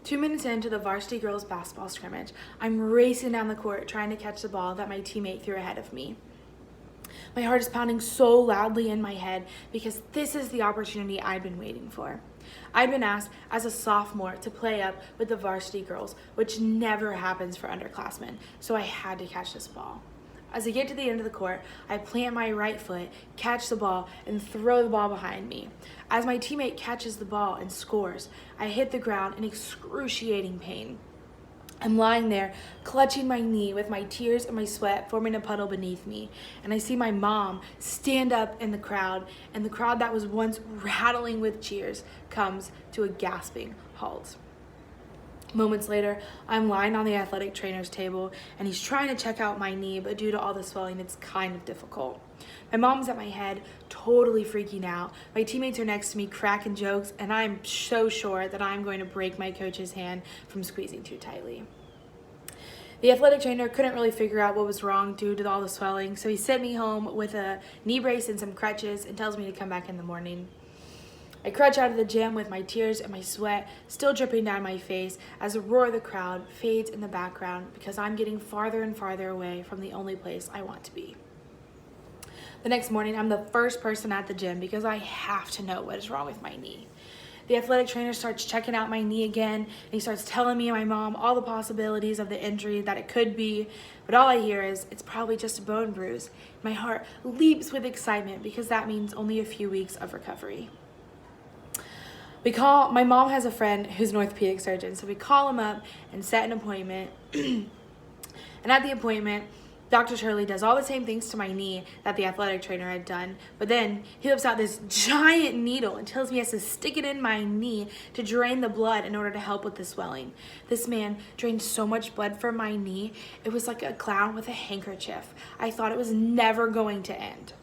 2 minutes into the varsity girls basketball scrimmage, I'm racing down the court trying to catch the ball that my teammate threw ahead of me. My heart is pounding so loudly in my head because this is the opportunity I'd been waiting for. I'd been asked as a sophomore to play up with the varsity girls, which never happens for underclassmen, so I had to catch this ball. As I get to the end of the court, I plant my right foot, catch the ball, and throw the ball behind me. As my teammate catches the ball and scores, I hit the ground in excruciating pain. I'm lying there, clutching my knee with my tears and my sweat forming a puddle beneath me. And I see my mom stand up in the crowd, and the crowd that was once rattling with cheers comes to a gasping halt. Moments later, I'm lying on the athletic trainer's table, and he's trying to check out my knee, but due to all the swelling, it's kind of difficult. My mom's at my head, totally freaking out. My teammates are next to me, cracking jokes, and I'm so sure that I'm going to break my coach's hand from squeezing too tightly. The athletic trainer couldn't really figure out what was wrong due to all the swelling, so he sent me home with a knee brace and some crutches and tells me to come back in the morning. I crutch out of the gym with my tears and my sweat still dripping down my face as the roar of the crowd fades in the background because I'm getting farther and farther away from the only place I want to be. The next morning, I'm the first person at the gym because I have to know what is wrong with my knee. The athletic trainer starts checking out my knee again, and he starts telling me and my mom all the possibilities of the injury that it could be, but all I hear is, it's probably just a bone bruise. My heart leaps with excitement because that means only a few weeks of recovery. My mom has a friend who's an orthopedic surgeon, so we call him up and set an appointment. And at the appointment, Dr. Shirley does all the same things to my knee that the athletic trainer had done, but then he whips out this giant needle and tells me he has to stick it in my knee to drain the blood in order to help with the swelling. This man drained so much blood from my knee, it was like a clown with a handkerchief. I thought it was never going to end.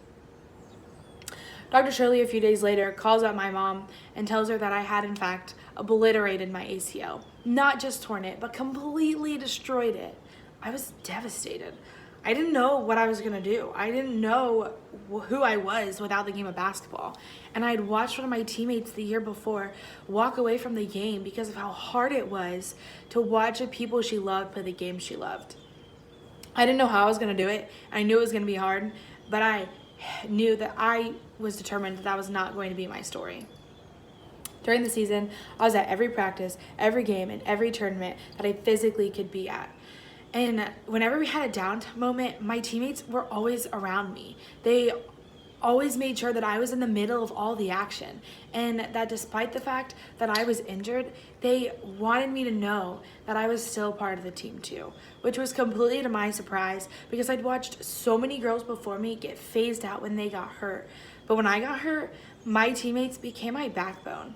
Dr. Shirley, a few days later, calls up my mom and tells her that I had, in fact, obliterated my ACL. Not just torn it, but completely destroyed it. I was devastated. I didn't know what I was going to do. I didn't know who I was without the game of basketball. And I had watched one of my teammates the year before walk away from the game because of how hard it was to watch the people she loved play the game she loved. I didn't know how I was going to do it. I knew it was going to be hard, but I knew that I was determined that was not going to be my story. During the season, I was at every practice, every game, and every tournament that I physically could be at. And whenever we had a down moment, my teammates were always around me. They always made sure that I was in the middle of all the action, and that despite the fact that I was injured, they wanted me to know that I was still part of the team too, which was completely to my surprise because I'd watched so many girls before me get phased out when they got hurt. But when I got hurt, my teammates became my backbone.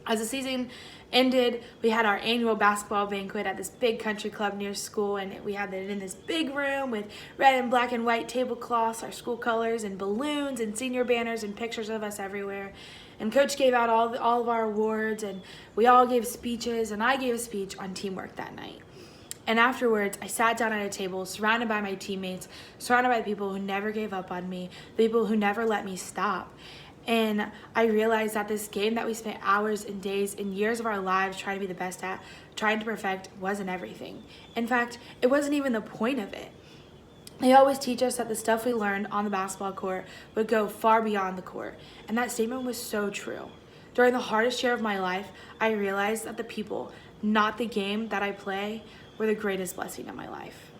As the season ended, we had our annual basketball banquet at this big country club near school, and we had it in this big room with red and black and white tablecloths, our school colors, and balloons, and senior banners, and pictures of us everywhere. And Coach gave out all of our awards, and we all gave speeches, and I gave a speech on teamwork that night. And afterwards, I sat down at a table surrounded by my teammates, surrounded by people who never gave up on me, people who never let me stop. And I realized that this game that we spent hours and days and years of our lives trying to be the best at, trying to perfect, wasn't everything. In fact, it wasn't even the point of it. They always teach us that the stuff we learned on the basketball court would go far beyond the court. And that statement was so true. During the hardest year of my life, I realized that the people, not the game that I play, were the greatest blessing in my life.